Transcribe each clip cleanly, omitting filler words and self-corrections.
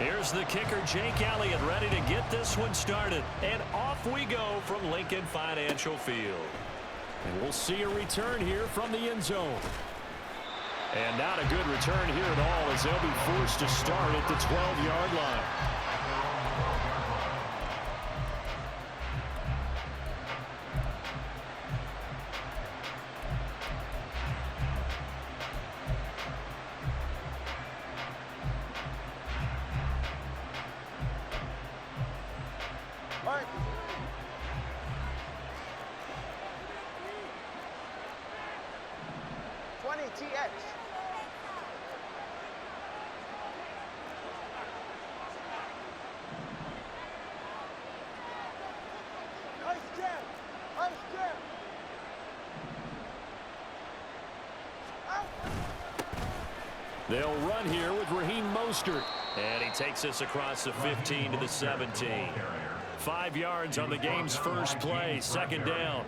Here's the kicker, Jake Elliott, ready to get this one started. And off we go from Lincoln Financial Field. And we'll see a return here from the end zone. And not a good return here at all, as they'll be forced to start at the 12-yard line. Right. TX. Nice jam. Nice jam. Out. They'll run here with Raheem Mostert. And he takes this across the 15 to the 17. 5 yards on the game's first play, second down.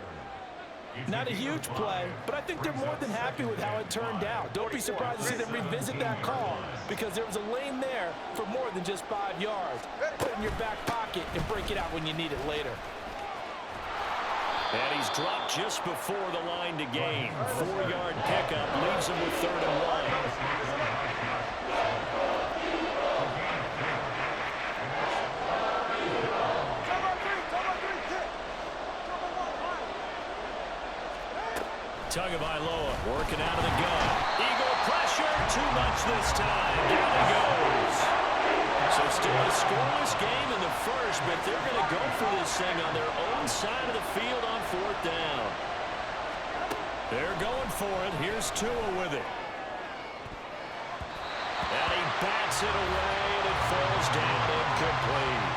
Not a huge play, but I think they're more than happy with how it turned out. Don't be surprised to see them revisit that call, because there was a lane there for more than just 5 yards. Put it in your back pocket and break it out when you need it later. And he's dropped just before the line to gain. 4-yard pickup leaves him with 3rd and 1. Tagovailoa working out of the gun. Eagle pressure, too much this time. Down it goes. So still a scoreless game in the first, but they're going to go for this thing on their own side of the field on 4th down. They're going for it. Here's Tua with it. And he bats it away, and it falls down incomplete.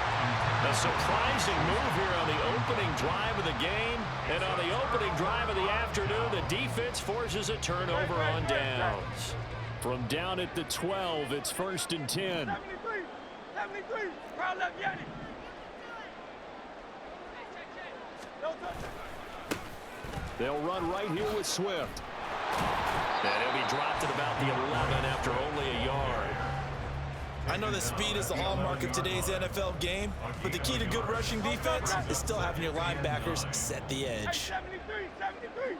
A surprising move here on the opening drive of the game. And on the opening drive of the afternoon, the defense forces a turnover on downs. From down at the 12, it's 1st and 10. 73. 73. Crowd left Yanni. No touch. They'll run right here with Swift. And he'll be dropped at about the 11 after only a yard. I know that speed is the hallmark of today's NFL game, but the key to good rushing defense is still having your linebackers set the edge. 73, 73.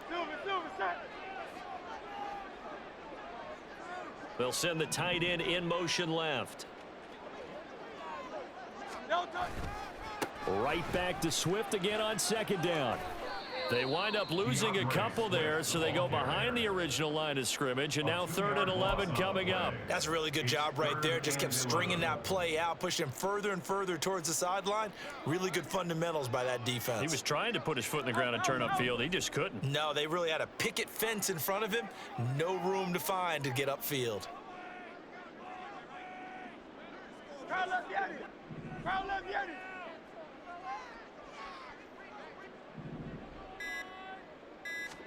Silver, set. They'll send the tight end in motion left. No touch. Right back to Swift again on 2nd down. They wind up losing a couple there, so they go behind the original line of scrimmage, and now 3rd and 11 coming up. That's a really good job right there. Just kept stringing that play out, pushing him further and further towards the sideline. Really good fundamentals by that defense. He was trying to put his foot in the ground and turn upfield. He just couldn't. No, they really had a picket fence in front of him. No room to find to get upfield. Crowd left Yanni. Crowd left Yanni.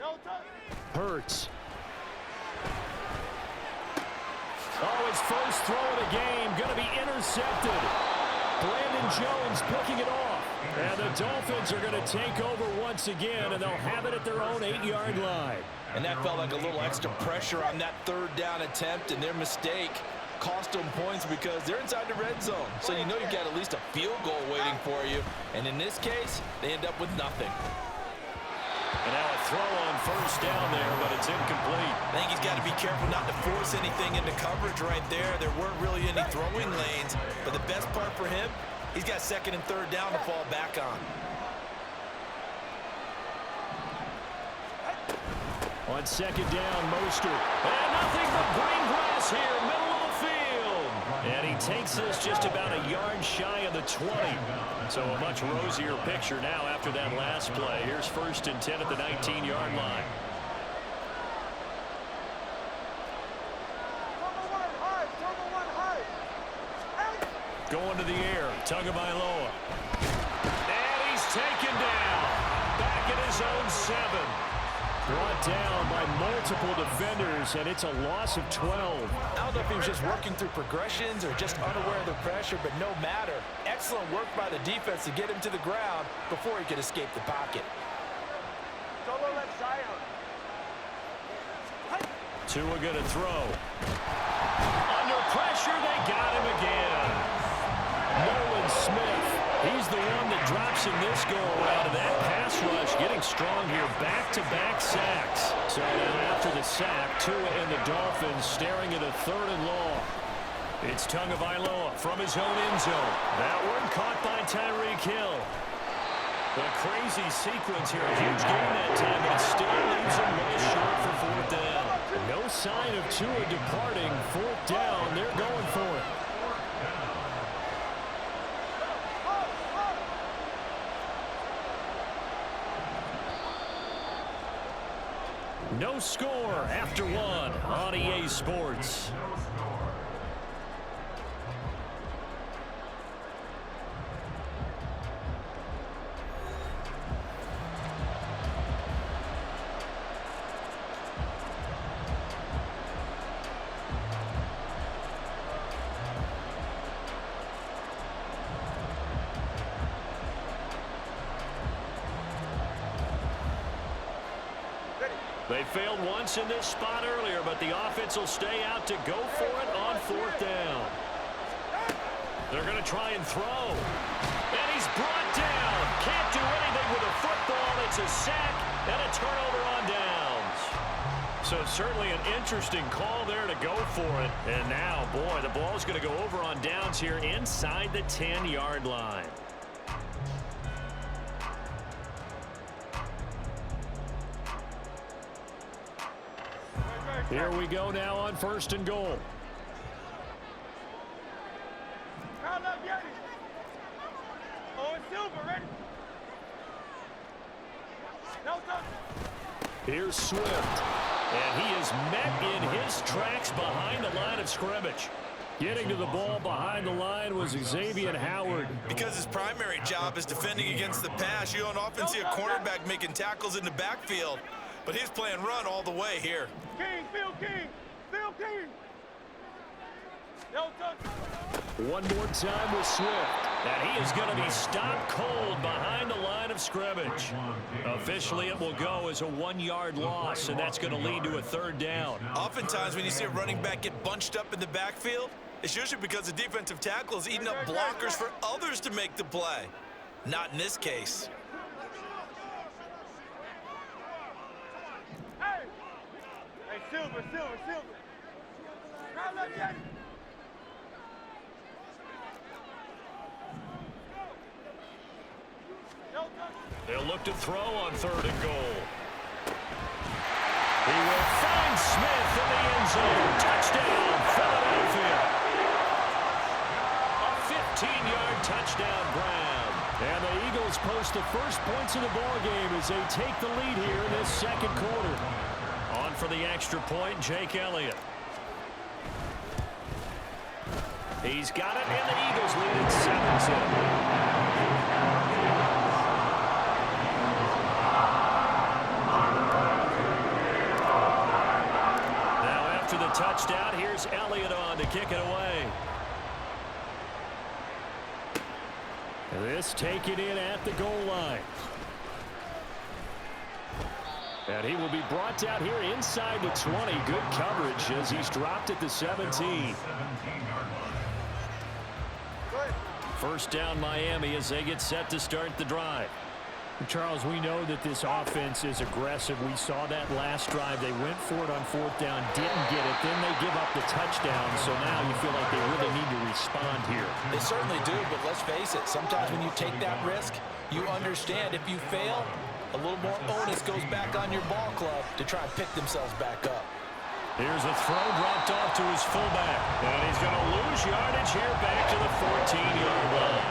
No touch. Hurts. Oh, his first throw of the game going to be intercepted. Brandon Jones picking it off. And the Dolphins are going to take over once again, and they'll have it at their own 8-yard line. And that felt like a little extra pressure on that 3rd down attempt, and their mistake cost them points because they're inside the red zone. So you know you've got at least a field goal waiting for you. And in this case, they end up with nothing. And now a throw on 1st down there, but it's incomplete. I think he's got to be careful not to force anything into coverage right there. There weren't really any throwing lanes, but the best part for him, he's got 2nd and 3rd down to fall back on. On 2nd down, Mostert. And nothing but green grass here, middle of the field. And he takes this just about a yard shy of the 20. So a much rosier picture now after that last play. Here's 1st and 10 at the 19-yard line. Going to the air, Tagovailoa. And he's taken down. Back at his own 7. Brought down by multiple defenders, and it's a loss of 12. I don't know if he was just working through progressions or just unaware of the pressure, but no matter. Excellent work by the defense to get him to the ground before he could escape the pocket. Tua going to throw. Under pressure, they got him again. Nolan Smith, he's the one that drops in this go-around. And that pass rush getting strong here. Back-to-back sacks. So now after the sack, Tua and the Dolphins staring at a 3rd and long. It's Tagovailoa from his own end zone. That one caught by Tyreek Hill. A crazy sequence here. A huge game that time, but it still leaves him well short for 4th down. No sign of Tua departing. 4th down. They're going for it. No score after 1 on EA Sports. They failed once in this spot earlier, but the offense will stay out to go for it on 4th down. They're going to try and throw. And he's brought down. Can't do anything with a football. It's a sack and a turnover on downs. So certainly an interesting call there to go for it. And now, boy, the ball's going to go over on downs here inside the 10-yard line. Here we go now on 1st and goal. Oh, it's Silver, ready? No, here's Swift. And he is met in his tracks behind the line of scrimmage. Getting to the ball behind the line was Xavier Howard. Because his primary job is defending against the pass, you don't often see a cornerback making tackles in the backfield. But he's playing run all the way here. King, Phil King, Phil King. No touch. One more time with Swift. And he is going to be stopped cold behind the line of scrimmage. Officially, it will go as a 1-yard loss, and that's going to lead to a 3rd down. Oftentimes, when you see a running back get bunched up in the backfield, it's usually because the defensive tackle is eating up blockers for others to make the play. Not in this case. Hey, Silver. Crowd left, Yanni. No touch. They'll look to throw on 3rd and goal. He will find Smith in the end zone. Touchdown, Philadelphia. A 15-yard touchdown, Brown. And the Eagles post the first points of the ball game as they take the lead here in this 2nd quarter. On for the extra point, Jake Elliott. He's got it, and the Eagles lead at 7-0. Now after the touchdown, here's Elliott on to kick it away. This taken in at the goal line. And he will be brought down here inside the 20. Good coverage as he's dropped at the 17. 1st down Miami as they get set to start the drive. Charles, we know that this offense is aggressive. We saw that last drive. They went for it on 4th down, didn't get it. Then they give up the touchdown. So now you feel like they really need to respond here. They certainly do, but let's face it. Sometimes when you take that risk, you understand if you fail, a little more onus goes back on your ball club to try and pick themselves back up. Here's a throw dropped off to his fullback. And he's going to lose yardage here back to the 14-yard line.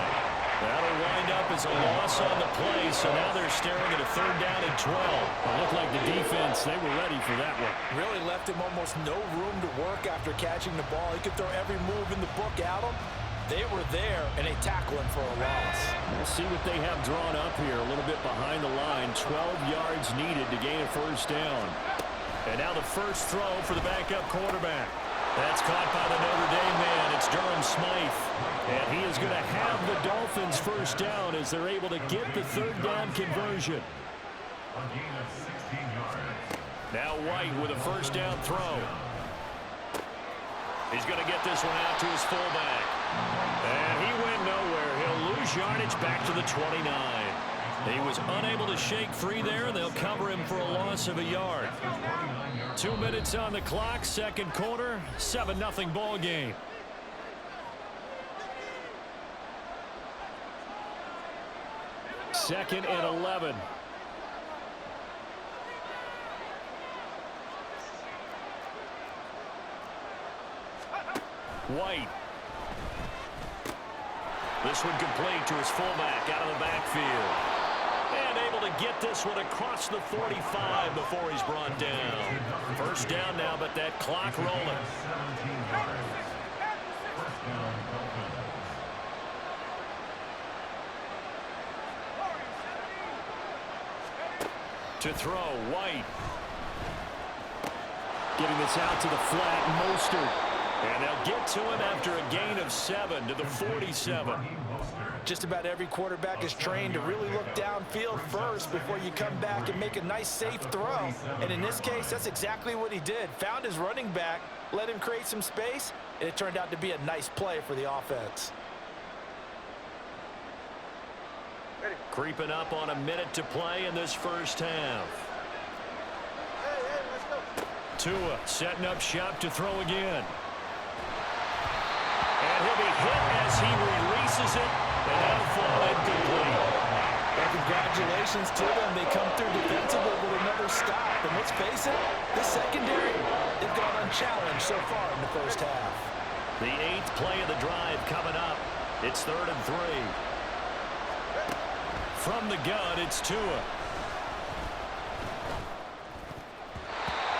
That'll wind up as a loss on the play, so now they're staring at a 3rd down and 12. It looked like the defense, they were ready for that one. Really left him almost no room to work after catching the ball. He could throw every move in the book at him. They were there, and they tackle him for a loss. We'll see what they have drawn up here, a little bit behind the line. 12 yards needed to gain a 1st down. And now the first throw for the backup quarterback. That's caught by the Notre Dame man. It's Durham Smythe. And he is going to have the Dolphins 1st down as they're able to get the 3rd down conversion. Now White with a first down throw. He's going to get this one out to his fullback. And he went nowhere. He'll lose yardage back to the 29. He was unable to shake free there, and they'll cover him for a loss of a yard. 2 minutes on the clock, second quarter, 7-0 ball game. Second and 11. White. This one complete to his fullback out of the backfield. And able to get this one across the 45 before he's brought down. First down now, but that clock rolling. To throw, White. Getting this out to the flat, Mostert. And they'll get to him after a gain of 7 to the 47. Just about every quarterback is trained to really look downfield first before you come back and make a nice, safe throw. And in this case, that's exactly what he did. Found his running back, let him create some space, and it turned out to be a nice play for the offense. Creeping up on a minute to play in this first half. Tua setting up shop to throw again. And he'll be hit as he releases it, and that'll fall incomplete. Well, congratulations to them. They come through defensively with another stop. And let's face it, the secondary, they've gone unchallenged so far in the first half. The 8th play of the drive coming up. It's 3rd and 3. From the gun, it's Tua.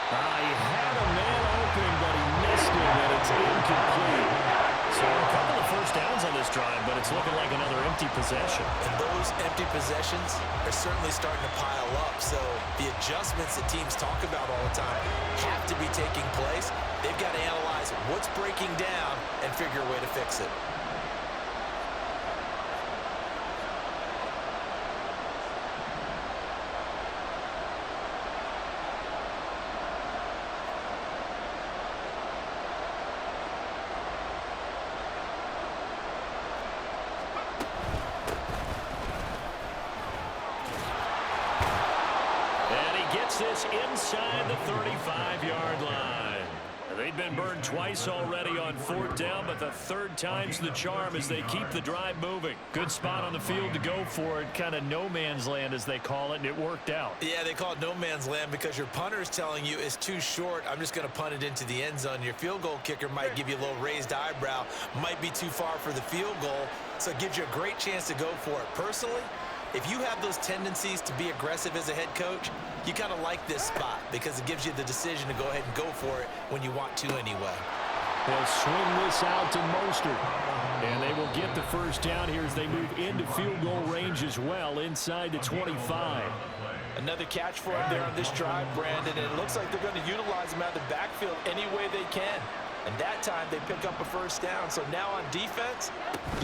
He had a man open, but he missed it, and it's incomplete. So a couple of first downs on this drive, but it's looking like another empty possession. And those empty possessions are certainly starting to pile up. So the adjustments that teams talk about all the time have to be taking place. They've got to analyze what's breaking down and figure a way to fix it. This inside the 35-yard line. They've been burned twice already on 4th down, but the 3rd time's the charm as they keep the drive moving. Good spot on the field to go for it, kind of no man's land as they call it, and it worked out. Yeah, they call it no man's land because your punter's telling you it's too short. I'm just going to punt it into the end zone. Your field goal kicker might give you a little raised eyebrow, might be too far for the field goal, so it gives you a great chance to go for it. Personally, if you have those tendencies to be aggressive as a head coach, you kind of like this spot because it gives you the decision to go ahead and go for it when you want to anyway. They'll swing this out to Mostert. And they will get the first down here as they move into field goal range as well, inside the 25. Another catch for him there on this drive, Brandon, and it looks like they're going to utilize him out of the backfield any way they can. And that time they pick up a first down. So now on defense,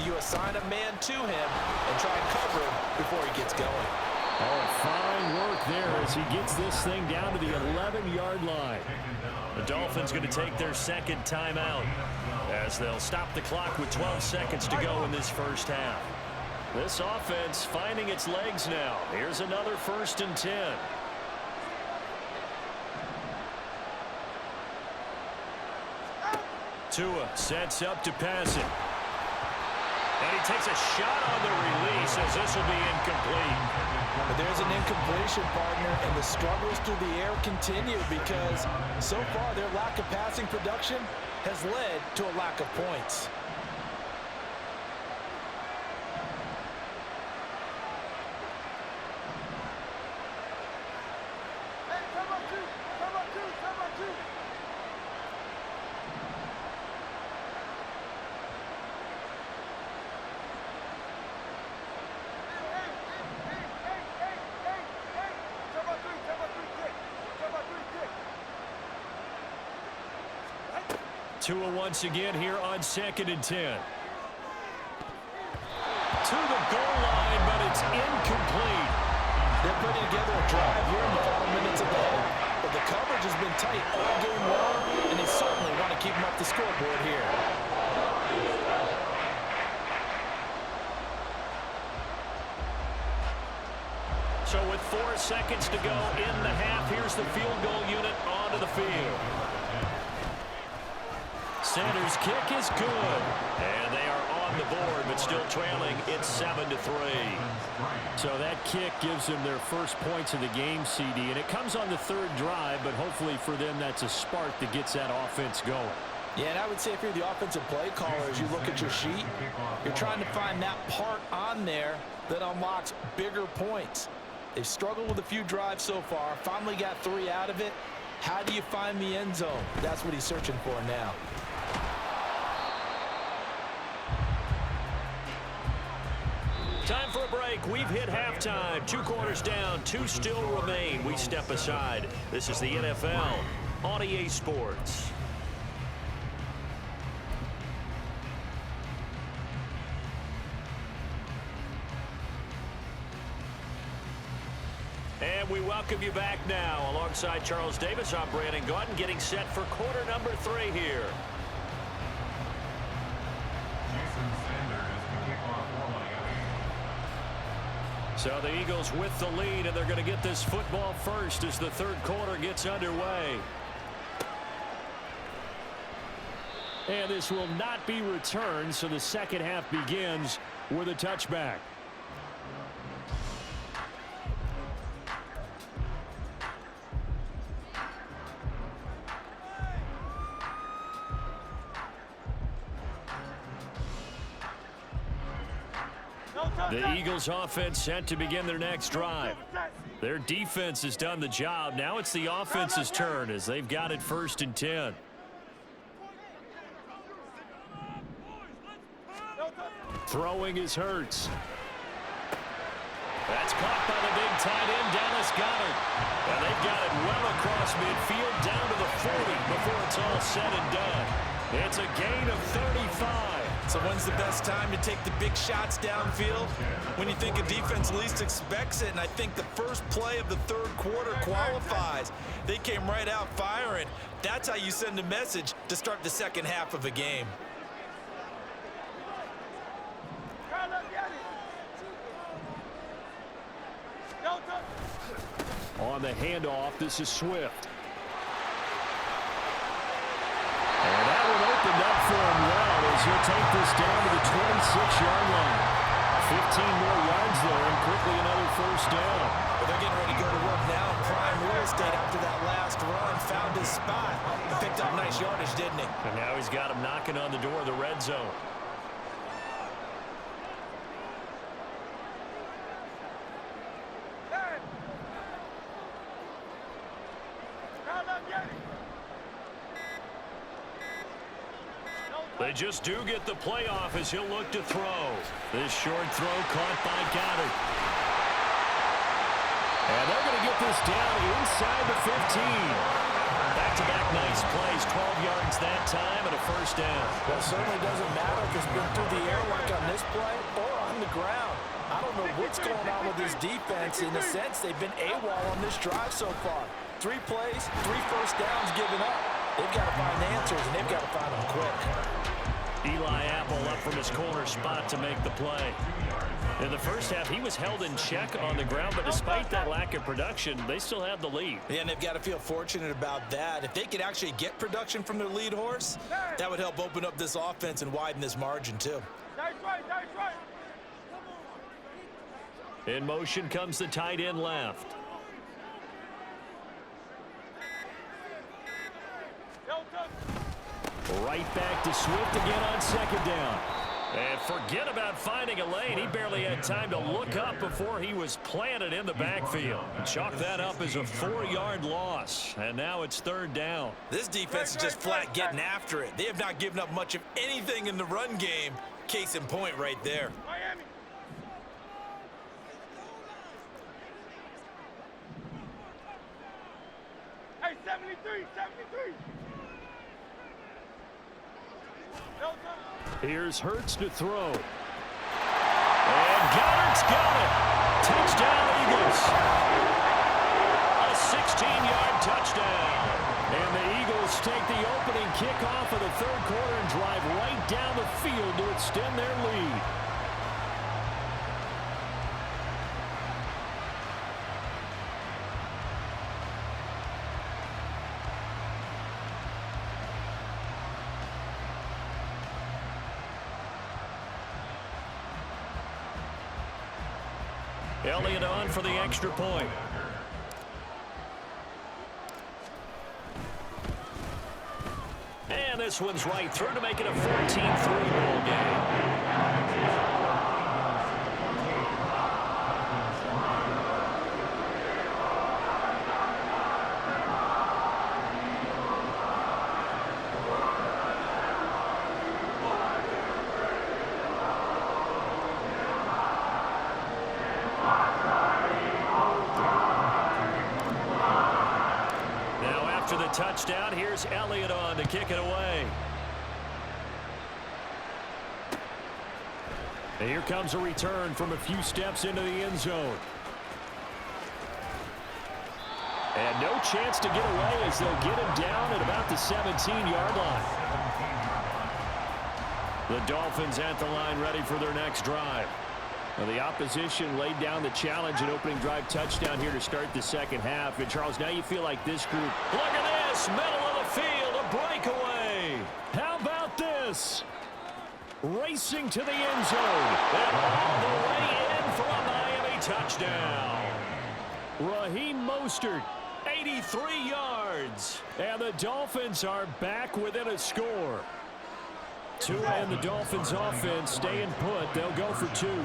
you assign a man to him and try and cover him before he gets going. Oh, fine work there as he gets this thing down to the 11-yard line. The Dolphins going to take their second timeout as they'll stop the clock with 12 seconds to go in this first half. This offense finding its legs now. Here's another 1st and 10. Tua sets up to pass it. And he takes a shot on the release as this will be incomplete. But there's an incompletion, partner, and the struggles through the air continue because so far their lack of passing production has led to a lack of points. Tua once again here on 2nd and 10. To the goal line, but it's incomplete. They're putting together a drive here in the final minutes of the game. But The coverage has been tight all game long, and they certainly want to keep them up the scoreboard here. So with 4 seconds to go in the half, here's the field goal unit onto the field. Center's kick is good. And they are on the board, but still trailing. It's 7-3. So that kick gives them their first points of the game, CD. And it comes on the third drive, but hopefully for them that's a spark that gets that offense going. Yeah, and I would say if you're the offensive play caller, as you look at your sheet, you're trying to find that part on there that unlocks bigger points. They've struggled with a few drives so far. Finally got 3 out of it. How do you find the end zone? That's what he's searching for now. Time for a break. We've hit halftime. 2 quarters down. 2 still remain. We step aside. This is the NFL on EA Sports. And we welcome you back now. Alongside Charles Davis, I'm Brandon Gaudin, getting set for quarter number 3 here. So the Eagles with the lead, and they're going to get this football first as the third quarter gets underway. And this will not be returned, so the second half begins with a touchback. The Eagles offense set to begin their next drive. Their defense has done the job. Now it's the offense's turn as they've got it 1st and 10. Throwing is Hurts. That's caught by the big tight end, Dallas Goedert. And they've got it well across midfield down to the 40 before it's all said and done. It's a gain of 35. So when's the best time to take the big shots downfield? When you think a defense least expects it, and I think the first play of the third quarter qualifies. They came right out firing. That's how you send a message to start the second half of a game. On the handoff, this is Swift. And that one opened up for him well as he'll take this down to the 26-yard line. 15 more yards there and quickly another first down. But they're getting ready to go to work now in prime real estate after that last run. Found his spot and picked up nice yardage, didn't he? And now he's got him knocking on the door of the red zone. They just do get the playoff as he'll look to throw. This short throw caught by Goddard. And they're going to get this down inside the 15. Back-to-back nice plays, 12 yards that time and a first down. Well, it certainly doesn't matter if it's been through the air like on this play or on the ground. I don't know what's going on with this defense. In a sense, they've been AWOL on this drive so far. 3 plays, 3 first downs given up. They've got to find answers, and they've got to find them quick. Eli Apple up from his corner spot to make the play. In the first half, he was held in check on the ground, but despite that lack of production, they still have the lead. Yeah, and they've got to feel fortunate about that. If they could actually get production from their lead horse, that would help open up this offense and widen this margin, too. In motion comes the tight end left. Right back to Swift again on second down. And forget about finding a lane. He barely had time to look up before he was planted in the backfield. Chalk that up as a 4-yard loss. And now it's third down. This defense is just flat getting after it. They have not given up much of anything in the run game. Case in point right there. Miami. Hey, 73, 73. Here's Hurts to throw. And Goddard's got it. Touchdown, Eagles. A 16-yard touchdown. And the Eagles take the opening kickoff of the third quarter and drive right down the field to extend their lead. Elliott on for the extra point. And this one's right through to make it a 14-3 ball game. After the touchdown, here's Elliott on to kick it away. And here comes a return from a few steps into the end zone. And no chance to get away as they'll get him down at about the 17-yard line. The Dolphins at the line ready for their next drive. Well, the opposition laid down the challenge and opening drive touchdown here to start the second half. And, Charles, now you feel like this group... Look at this, middle of the field, a breakaway. How about this? Racing to the end zone. And all the way in for a Miami touchdown. Raheem Mostert, 83 yards. And the Dolphins are back within a score. Tua and the Dolphins offense staying put. They'll go for two.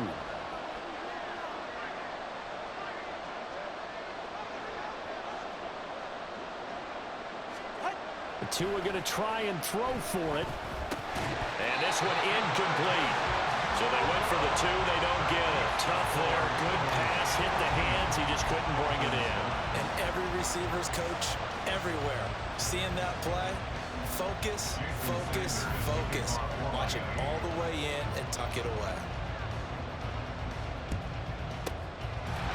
Tua going to try and throw for it. And this one incomplete. So they went for the two. They don't get it. Tough there. Good pass. Hit the hands. He just couldn't bring it in. And every receiver's coach everywhere. Seeing that play, focus, focus, focus. Watch it all the way in and tuck it away.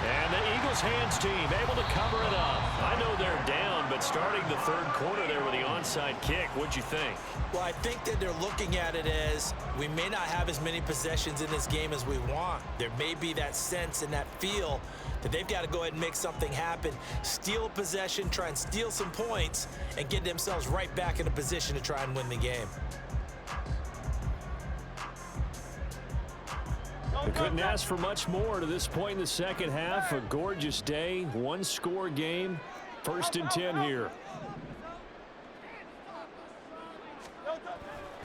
And the Eagles hands team able to cover it up. I know they're down, but starting the third quarter there with the onside kick, what'd you think? Well, I think that they're looking at it as we may not have as many possessions in this game as we want. There may be that sense and that feel that they've got to go ahead and make something happen, steal a possession, try and steal some points, and get themselves right back in a position to try and win the game. They couldn't ask for much more to this point in the second half. A gorgeous day, one-score game. 1st and 10 here.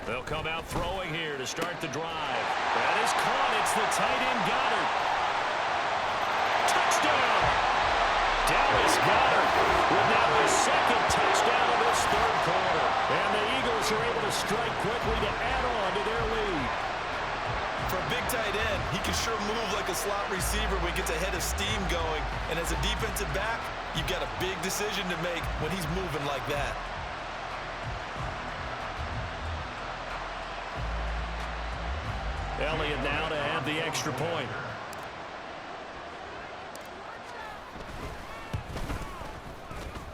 They'll come out throwing here to start the drive. That is caught. It's the tight end Goddard. Touchdown! Dallas Goddard with now his second touchdown of this third quarter. And the Eagles are able to strike quickly to add on to their lead. For a big tight end, he can sure move like a slot receiver when he gets a head of steam going. And as a defensive back, you've got a big decision to make when he's moving like that. Elliott now to have the extra point.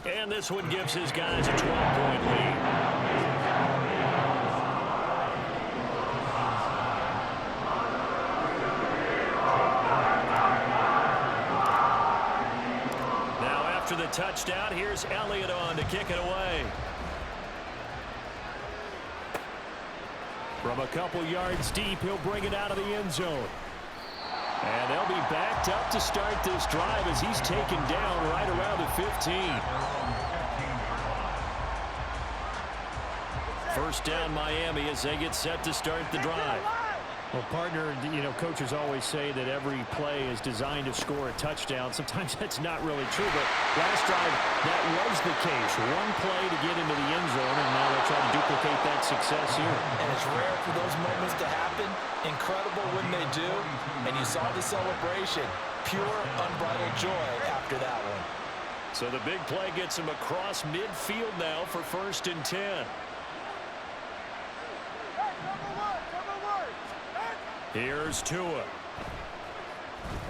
And this one gives his guys a 12-point lead. After the touchdown, here's Elliott on to kick it away. From a couple yards deep, he'll bring it out of the end zone. And they'll be backed up to start this drive as he's taken down right around the 15. First down Miami as they get set to start the drive. Well, partner, you know, coaches always say that every play is designed to score a touchdown. Sometimes that's not really true, but last drive, that was the case. One play to get into the end zone, and now they'll try to duplicate that success here. And it's rare for those moments to happen. Incredible when they do. And you saw the celebration. Pure, unbridled joy after that one. So the big play gets him across midfield now for 1st and 10. Here's Tua.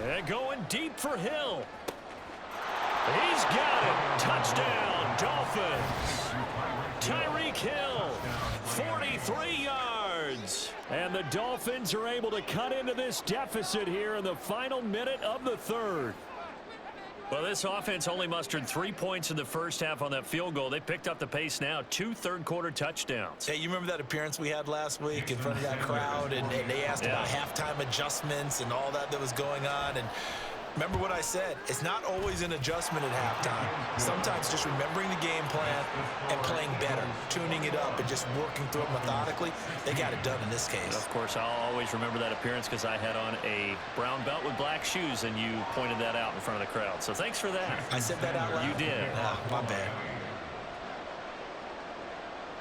And going deep for Hill. He's got it. Touchdown, Dolphins. Tyreek Hill, 43 yards. And the Dolphins are able to cut into this deficit here in the final minute of the third. Well, this offense only mustered 3 points in the first half on that field goal. They picked up the pace now, 2 third-quarter touchdowns. Hey, you remember that appearance we had last week in front of that crowd, and they asked about halftime adjustments and all that was going on, and remember what I said, it's not always an adjustment at halftime. Sometimes just remembering the game plan and playing better, tuning it up and just working through it methodically. They got it done in this case. Of course, I'll always remember that appearance because I had on a brown belt with black shoes, and you pointed that out in front of the crowd. So thanks for that. I said that out loud? You did. My bad.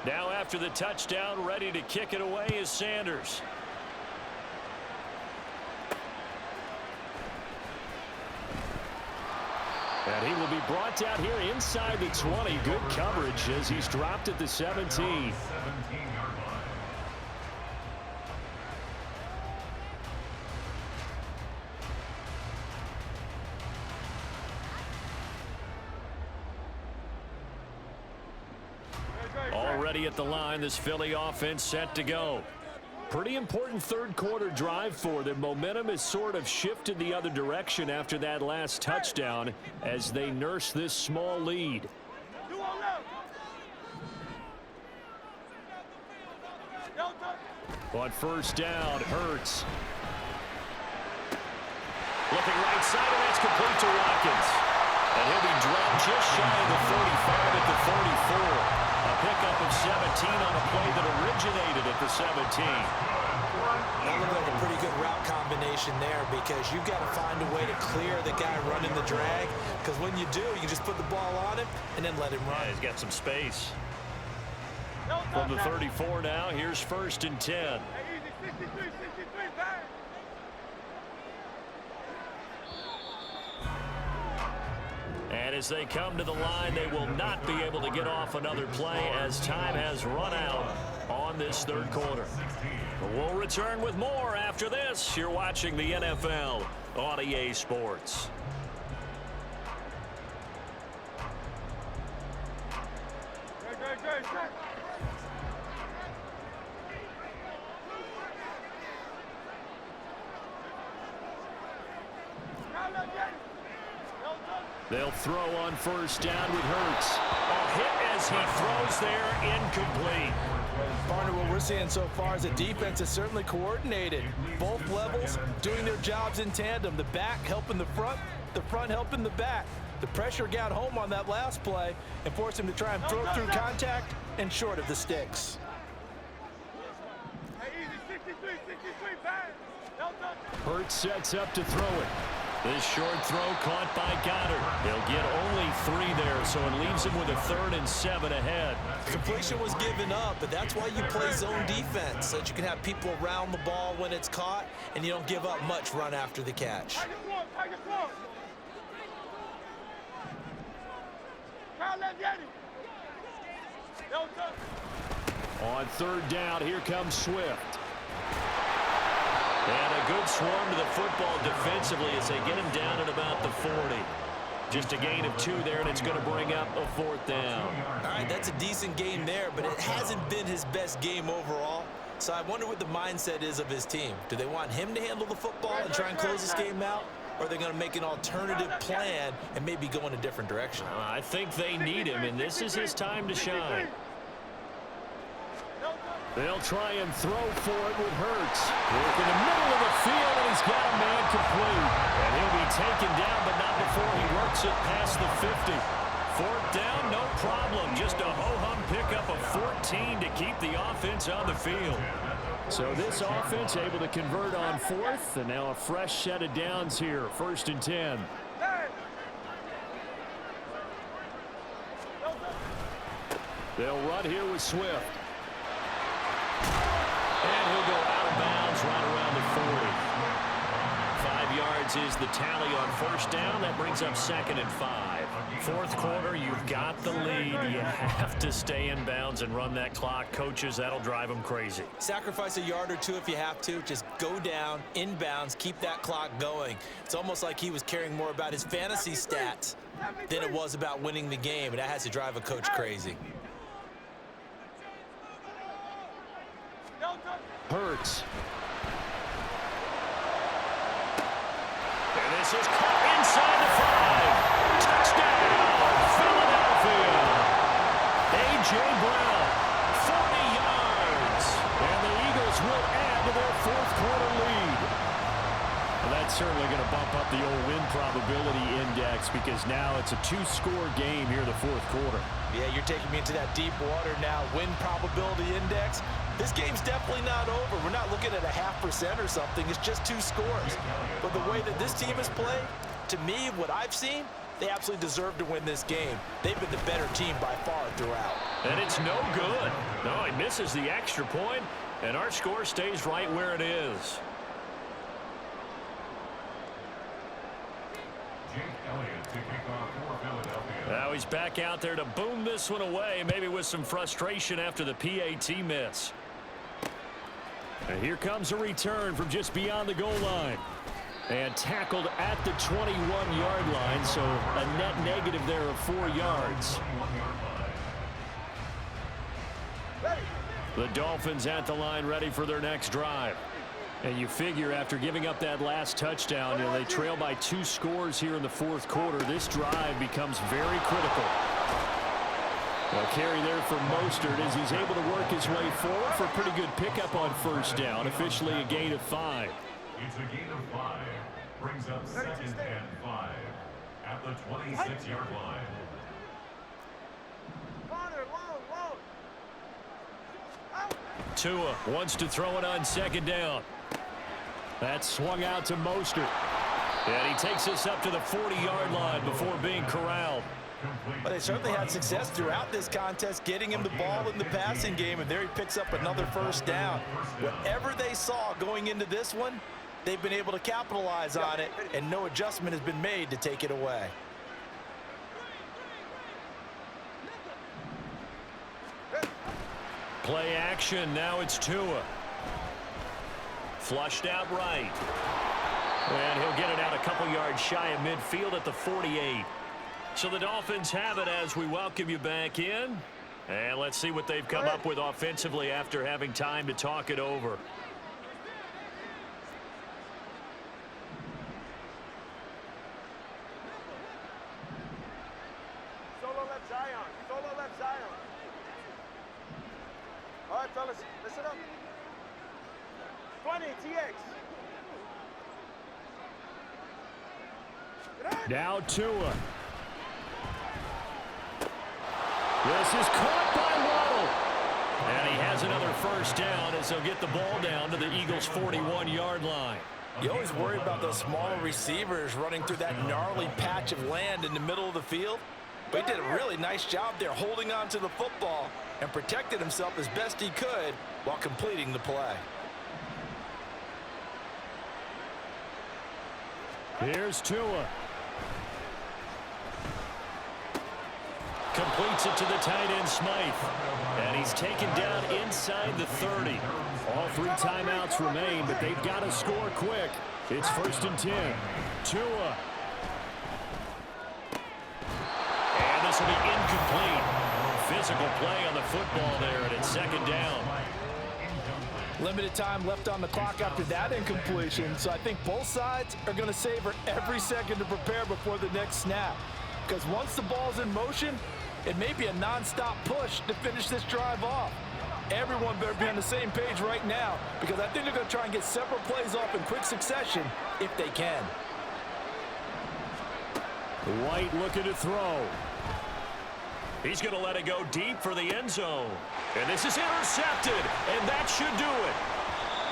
Now after the touchdown, ready to kick it away is Sanders. And he will be brought down here inside the 20. Good coverage as he's dropped at the 17. Already at the line, this Philly offense set to go. Pretty important third-quarter drive for them. Momentum has sort of shifted the other direction after that last touchdown as they nurse this small lead. On first down, Hurts. Looking right side, and that's complete to Watkins. And he'll be dropped just shy of the 45 at the 34. A pickup of 17 on a play that originated at the 17. That looked like a pretty good route combination there because you've got to find a way to clear the guy running the drag, because when you do, you can just put the ball on him and then let him run. Yeah, he's got some space. From the 34 now, here's 1st and 10. And as they come to the line, they will not be able to get off another play as time has run out on this third quarter. We'll return with more after this. You're watching the NFL on EA Sports. They'll throw on first down with Hurts. A hit as he throws there, incomplete. Partner, what we're seeing so far is the defense is certainly coordinated. Both levels doing their jobs in tandem. The back helping the front helping the back. The pressure got home on that last play and forced him to try and throw through contact and short of the sticks. Hurts sets up to throw it. This short throw caught by Goddard. He'll get only 3 there, so it leaves him with a 3rd and 7 ahead. Completion was given up, but that's why you play zone defense, so that you can have people around the ball when it's caught, and you don't give up much run after the catch. On 3rd down, here comes Swift. And a good swarm to the football defensively as they get him down at about the 40. Just a gain of 2 there, and it's going to bring up a 4th down. All right, that's a decent game there, but it hasn't been his best game overall. So I wonder what the mindset is of his team. Do they want him to handle the football and try and close this game out? Or are they going to make an alternative plan and maybe go in a different direction? I think they need him, and this is his time to shine. They'll try and throw for it with Hurts. Work in the middle of the field, and he's got a man complete. And he'll be taken down, but not before he works it past the 50. 4th down, no problem. Just a ho-hum pickup of 14 to keep the offense on the field. So this offense able to convert on 4th, and now a fresh set of downs here. 1st and 10. They'll run here with Swift. And he'll go out of bounds right around the 40. 5 yards yards is the tally on first down. That brings up 2nd and 5. Fourth quarter, you've got the lead. You have to stay in bounds and run that clock. Coaches, that'll drive them crazy. Sacrifice a yard or two if you have to. Just go down, inbounds, keep that clock going. It's almost like he was caring more about his fantasy stats than it was about winning the game, and that has to drive a coach crazy. Hurts. And this is caught inside the 5. Touchdown, Philadelphia. A.J. Brown, 40 yards. And the Eagles will add to their fourth quarter lead. Well, that's certainly going to bump up the old win probability index because now it's a 2-score game here in the fourth quarter. Yeah, you're taking me into that deep water now. Win probability index. This game's definitely not over. We're not looking at a 0.5% or something. It's just 2 scores. But the way that this team has played, to me, what I've seen, they absolutely deserve to win this game. They've been the better team by far throughout. And it's no good. No, he misses the extra point, and our score stays right where it is. Now he's back out there to boom this one away, maybe with some frustration after the PAT miss. And here comes a return from just beyond the goal line. And tackled at the 21-yard line, so a net negative there of 4 yards. The Dolphins at the line ready for their next drive. And you figure after giving up that last touchdown, they trail by 2 scores here in the fourth quarter. This drive becomes very critical. A carry there for Mostert as he's able to work his way forward for a pretty good pickup on first down. Officially a gain of 5. It's a gain of 5. Brings up 2nd and 5 at the 26-yard line. Tua wants to throw it on 2nd down. That's swung out to Mostert. And he takes us up to the 40-yard line before being corralled. But they certainly had success throughout this contest, getting him the ball in the passing game, and there he picks up another first down. Whatever they saw going into this one, they've been able to capitalize on it, and no adjustment has been made to take it away. Play action. Now it's Tua. Flushed out right. And he'll get it out a couple yards shy of midfield at the 48. So the Dolphins have it as we welcome you back in. And let's see what they've come up with offensively after having time to talk it over. Solo left Zion. Solo left Zion. All right, fellas, listen up. 20, TX. Now Tua. This is caught by Waddle. And he has another first down as they'll get the ball down to the Eagles' 41-yard line. You always worry about those smaller receivers running through that gnarly patch of land in the middle of the field. But he did a really nice job there holding on to the football and protected himself as best he could while completing the play. Here's Tua. Completes it to the tight end, Smythe. And he's taken down inside the 30. All 3 timeouts remain, but they've got to score quick. It's 1st and 10. Tua. And this will be incomplete. Physical play on the football there, and it's 2nd down. Limited time left on the clock after that incompletion, so I think both sides are going to savor every second to prepare before the next snap. Because once the ball's in motion, it may be a non-stop push to finish this drive off. Everyone better be on the same page right now, because I think they're going to try and get several plays off in quick succession if they can. White looking to throw. He's going to let it go deep for the end zone. And this is intercepted, and that should do it.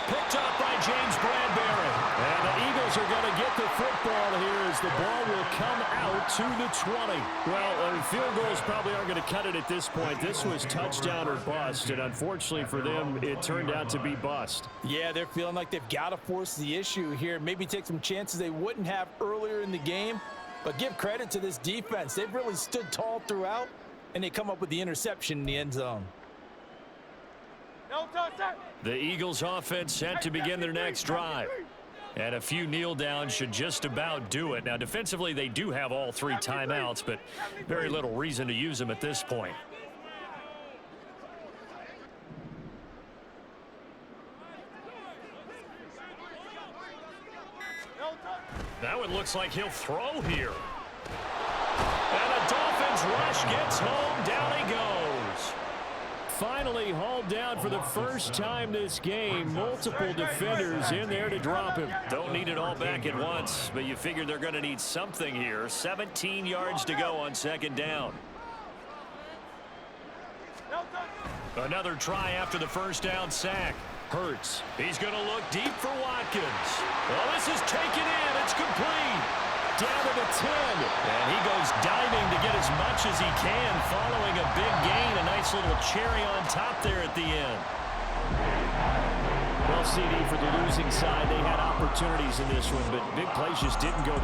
Picked up by James Bradbury. And the Eagles are going to get the football here as the ball will come out to the 20. Well, field goals probably aren't going to cut it at this point. This was touchdown or bust, and unfortunately for them, it turned out to be bust. Yeah, they're feeling like they've got to force the issue here. Maybe take some chances they wouldn't have earlier in the game. But give credit to this defense. They've really stood tall throughout, and they come up with the interception in the end zone. The Eagles offense set to begin their next drive. And a few kneel downs should just about do it. Now, defensively, they do have all 3 timeouts, but very little reason to use them at this point. Now it looks like he'll throw here. And the Dolphins rush gets home. Down he goes. Finally hauled down for the first time this game. Multiple defenders in there to drop him. Don't need it all back at once, but you figure they're going to need something here. 17 yards to go on second down. Another try after the first down sack. Hurts. He's going to look deep for Watkins. Well, this is taken in. It's complete. Down to the 10. And he goes diving to get as much as he can following a big gain. A nice little cherry on top there at the end. Well, CD, for the losing side, they had opportunities in this one, but big plays just didn't go